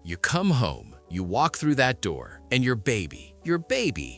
You come home, you walk through that door, and your baby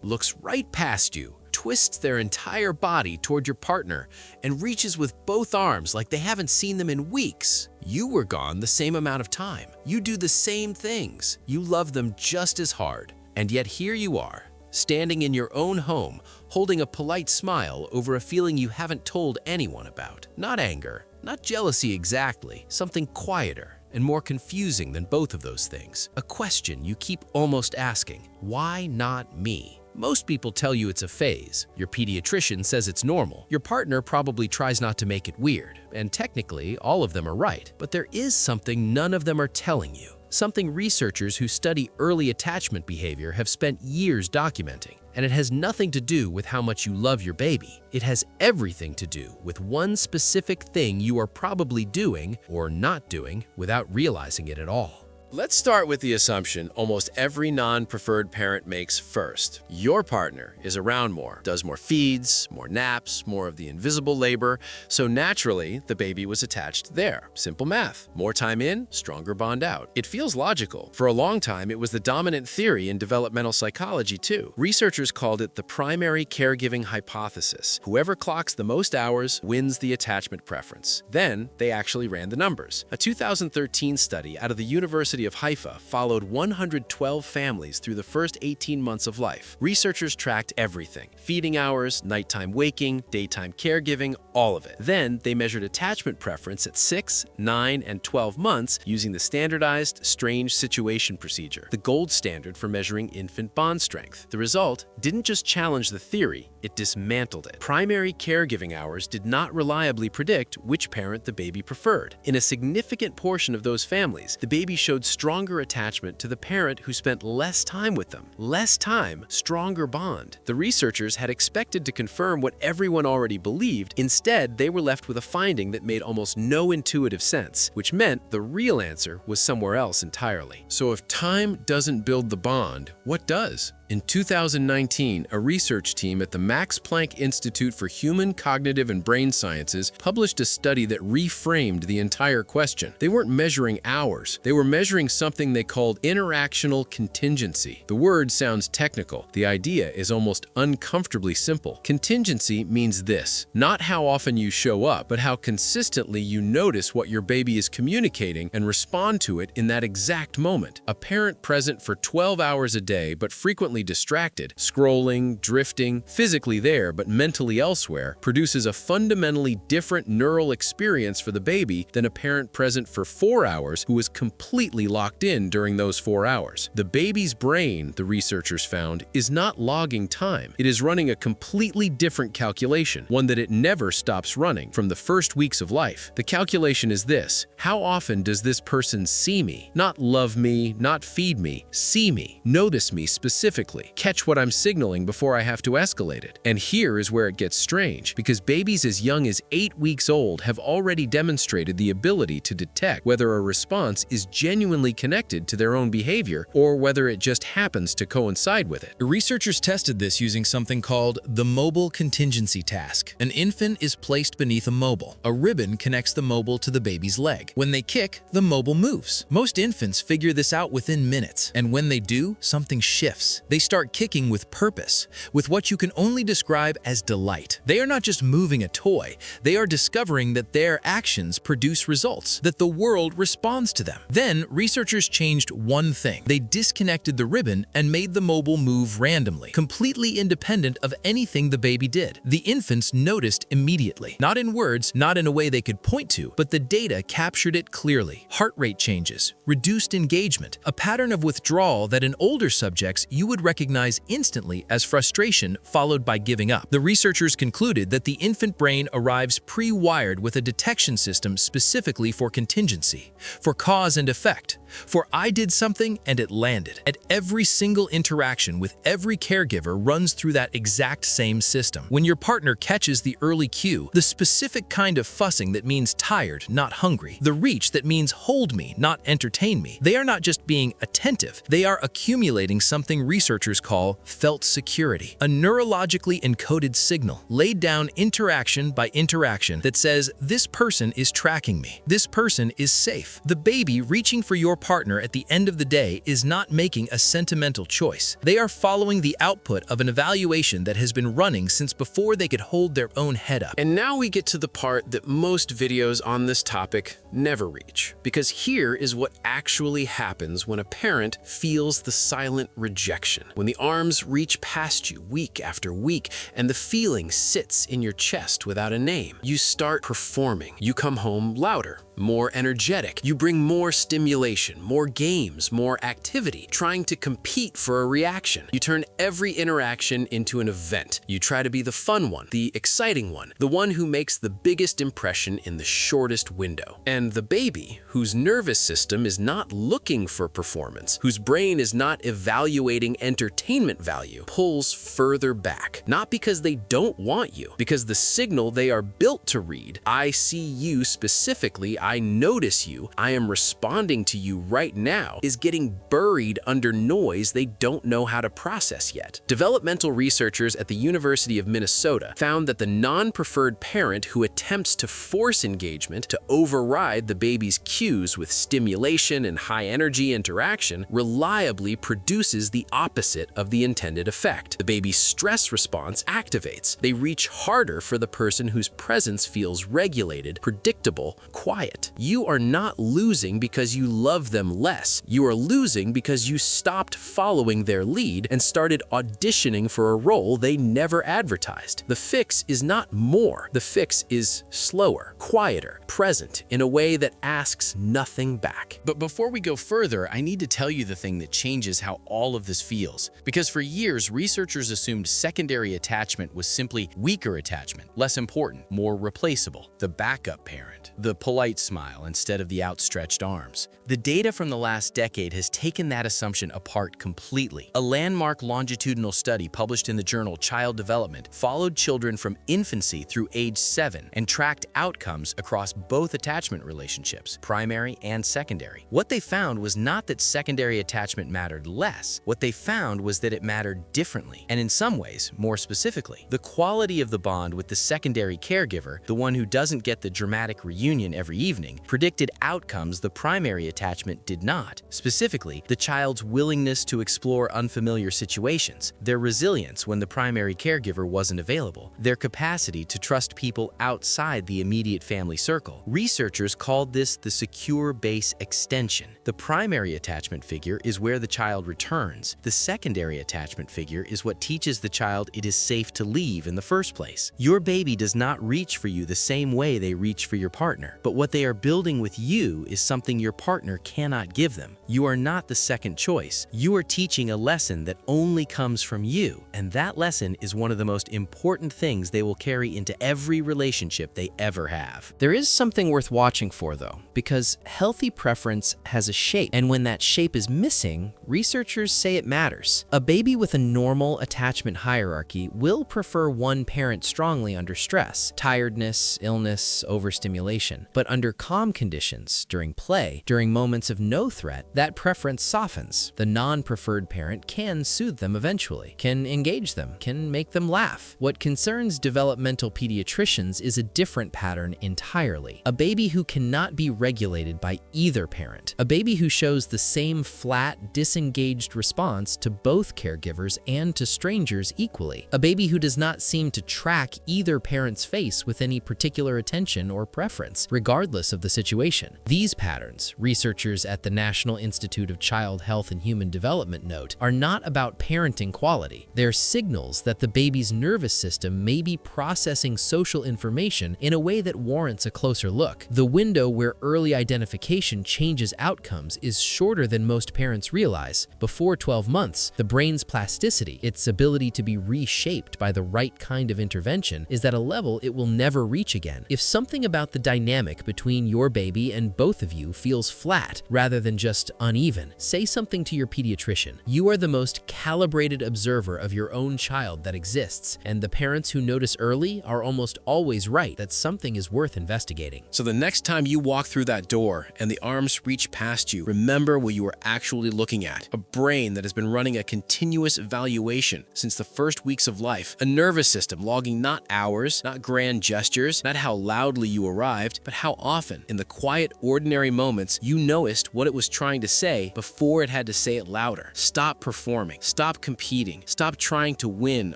looks right past you, twists their entire body toward your partner, and reaches with both arms like they haven't seen them in weeks. You were gone the same amount of time. You do the same things. You love them just as hard. And yet here you are, standing in your own home, holding a polite smile over a feeling you haven't told anyone about. Not anger, not jealousy exactly, something quieter and more confusing than both of those things. A question you keep almost asking, why not me? Most people tell you it's a phase. Your pediatrician says it's normal. Your partner probably tries not to make it weird. And technically, all of them are right. But there is something none of them are telling you. Something researchers who study early attachment behavior have spent years documenting. And it has nothing to do with how much you love your baby. It has everything to do with one specific thing you are probably doing or not doing without realizing it at all. Let's start with the assumption almost every non-preferred parent makes first. Your partner is around more, does more feeds, more naps, more of the invisible labor, so naturally the baby was attached there. Simple math. More time in, stronger bond out. It feels logical. For a long time, it was the dominant theory in developmental psychology too. Researchers called it the primary caregiving hypothesis. Whoever clocks the most hours wins the attachment preference. Then they actually ran the numbers. A 2013 study out of the University of Haifa followed 112 families through the first 18 months of life. Researchers tracked everything: feeding hours, nighttime waking, daytime caregiving, all of it. Then they measured attachment preference at 6, 9, and 12 months using the standardized strange situation procedure, the gold standard for measuring infant bond strength. The result didn't just challenge the theory, it dismantled it. Primary caregiving hours did not reliably predict which parent the baby preferred. In a significant portion of those families, the baby showed stronger attachment to the parent who spent less time with them. Less time, stronger bond. The researchers had expected to confirm what everyone already believed. Instead, they were left with a finding that made almost no intuitive sense, which meant the real answer was somewhere else entirely. So if time doesn't build the bond, what does? In 2019, a research team at the Max Planck Institute for Human Cognitive and Brain Sciences published a study that reframed the entire question. They weren't measuring hours. They were measuring something they called interactional contingency. The word sounds technical. The idea is almost uncomfortably simple. Contingency means this: not how often you show up, but how consistently you notice what your baby is communicating and respond to it in that exact moment. A parent present for 12 hours a day, but frequently distracted, scrolling, drifting, physically there but mentally elsewhere, produces a fundamentally different neural experience for the baby than a parent present for 4 hours who is completely locked in during those 4 hours. The baby's brain, the researchers found, is not logging time. It is running a completely different calculation, one that it never stops running from the first weeks of life. The calculation is this: how often does this person see me? Not love me, not feed me, see me, notice me specifically, catch what I'm signaling before I have to escalate it. And here is where it gets strange, because babies as young as 8 weeks old have already demonstrated the ability to detect whether a response is genuinely connected to their own behavior or whether it just happens to coincide with it. The researchers tested this using something called the mobile contingency task. An infant is placed beneath a mobile. A ribbon connects the mobile to the baby's leg. When they kick, the mobile moves. Most infants figure this out within minutes, and when they do, something shifts. They start kicking with purpose, with what you can only describe as delight. They are not just moving a toy, they are discovering that their actions produce results, that the world responds to them. Then, researchers changed one thing. They disconnected the ribbon and made the mobile move randomly, completely independent of anything the baby did. The infants noticed immediately. Not in words, not in a way they could point to, but the data captured it clearly. Heart rate changes, reduced engagement, a pattern of withdrawal that in older subjects you would recognize instantly as frustration followed by giving up. The researchers concluded that the infant brain arrives pre-wired with a detection system specifically for contingency, for cause and effect, for I did something and it landed. At every single interaction with every caregiver runs through that exact same system. When your partner catches the early cue, the specific kind of fussing that means tired, not hungry, the reach that means hold me, not entertain me, they are not just being attentive, they are accumulating something researchers researchers call felt security, a neurologically encoded signal laid down interaction by interaction that says, this person is tracking me. This person is safe. The baby reaching for your partner at the end of the day is not making a sentimental choice. They are following the output of an evaluation that has been running since before they could hold their own head up. And now we get to the part that most videos on this topic never reach, because here is what actually happens when a parent feels the silent rejection. When the arms reach past you week after week and the feeling sits in your chest without a name. You start performing. You come home louder, more energetic. You bring more stimulation, more games, more activity, trying to compete for a reaction. You turn every interaction into an event. You try to be the fun one, the exciting one, the one who makes the biggest impression in the shortest window. And the baby, whose nervous system is not looking for performance, whose brain is not evaluating entertainment value, pulls further back. Not because they don't want you, because the signal they are built to read, I see you specifically, I notice you, I am responding to you right now, is getting buried under noise they don't know how to process yet. Developmental researchers at the University of Minnesota found that the non-preferred parent who attempts to force engagement, to override the baby's cues with stimulation and high-energy interaction, reliably produces the opposite of the intended effect. The baby's stress response activates. They reach harder for the person whose presence feels regulated, predictable, quiet. You are not losing because you love them less. You are losing because you stopped following their lead and started auditioning for a role they never advertised. The fix is not more. The fix is slower, quieter, present in a way that asks nothing back. But before we go further, I need to tell you the thing that changes how all of this feels. Because for years, researchers assumed secondary attachment was simply weaker attachment, less important, more replaceable, the backup parent, the polite smile instead of the outstretched arms. The data from the last decade has taken that assumption apart completely. A landmark longitudinal study published in the journal Child Development followed children from infancy through age 7 and tracked outcomes across both attachment relationships, primary and secondary. What they found was not that secondary attachment mattered less. What they found was that it mattered differently, and in some ways, more specifically. The quality of the bond with the secondary caregiver, the one who doesn't get the dramatic reunion every evening, predicted outcomes the primary attachment did not. Specifically, the child's willingness to explore unfamiliar situations, their resilience when the primary caregiver wasn't available, their capacity to trust people outside the immediate family circle. Researchers called this the secure base extension. The primary attachment figure is where the child returns. The secondary attachment figure is what teaches the child it is safe to leave in the first place. Your baby does not reach for you the same way they reach for your partner, but what they are building with you is something your partner cannot give them. You are not the second choice. You are teaching a lesson that only comes from you, and that lesson is one of the most important things they will carry into every relationship they ever have. There is something worth watching for, though, because healthy preference has a shape, and when that shape is missing, researchers say it matters. A baby with a normal attachment hierarchy will prefer one parent strongly under stress, tiredness, illness, overstimulation. But under calm conditions, during play, during moments of no threat, that preference softens. The non-preferred parent can soothe them eventually, can engage them, can make them laugh. What concerns developmental pediatricians is a different pattern entirely. A baby who cannot be regulated by either parent. A baby who shows the same flat, disengaged response to both caregivers and to strangers equally. A baby who does not seem to track either parent's face with any particular attention or preference, regardless of the situation. These patterns, researchers at the National Institute of Child Health and Human Development note, are not about parenting quality. They're signals that the baby's nervous system may be processing social information in a way that warrants a closer look. The window where early identification changes outcomes is shorter than most parents realize. Before 12 months, the brain's plasticity, its ability to be reshaped by the right kind of intervention, is at a level it will never reach again. If something about the dynamic between your baby and both of you feels flat rather than just just uneven, say something to your pediatrician. You are the most calibrated observer of your own child that exists, and the parents who notice early are almost always right that something is worth investigating. So the next time you walk through that door and the arms reach past you, remember what you are actually looking at. A brain that has been running a continuous evaluation since the first weeks of life. A nervous system logging not hours, not grand gestures, not how loudly you arrived, but how often, in the quiet, ordinary moments, you noticed what it was trying to say before it had to say it louder. Stop performing. Stop competing. Stop trying to win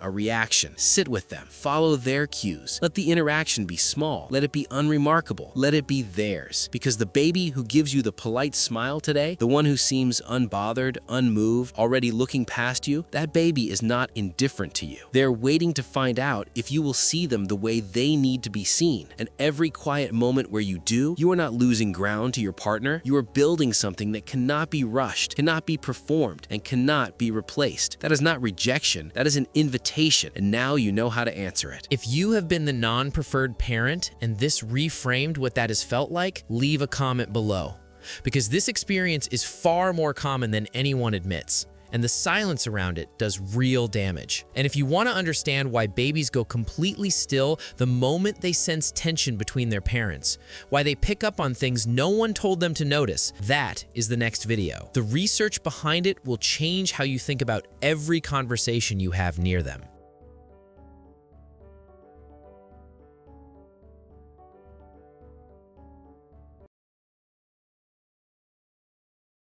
a reaction. Sit with them. Follow their cues. Let the interaction be small. Let it be unremarkable. Let it be theirs. Because the baby who gives you the polite smile today, the one who seems unbothered, unmoved, already looking past you, that baby is not indifferent to you. They're waiting to find out if you will see them the way they need to be seen. And every quiet moment where you do, you are not losing ground to your partner. You are building something that cannot be rushed, cannot be performed, and cannot be replaced. That is not rejection. That is an invitation. And now you know how to answer it. If you have been the non-preferred parent and this reframed what that has felt like, leave a comment below. Because this experience is far more common than anyone admits, and the silence around it does real damage. And if you want to understand why babies go completely still the moment they sense tension between their parents, why they pick up on things no one told them to notice, that is the next video. The research behind it will change how you think about every conversation you have near them.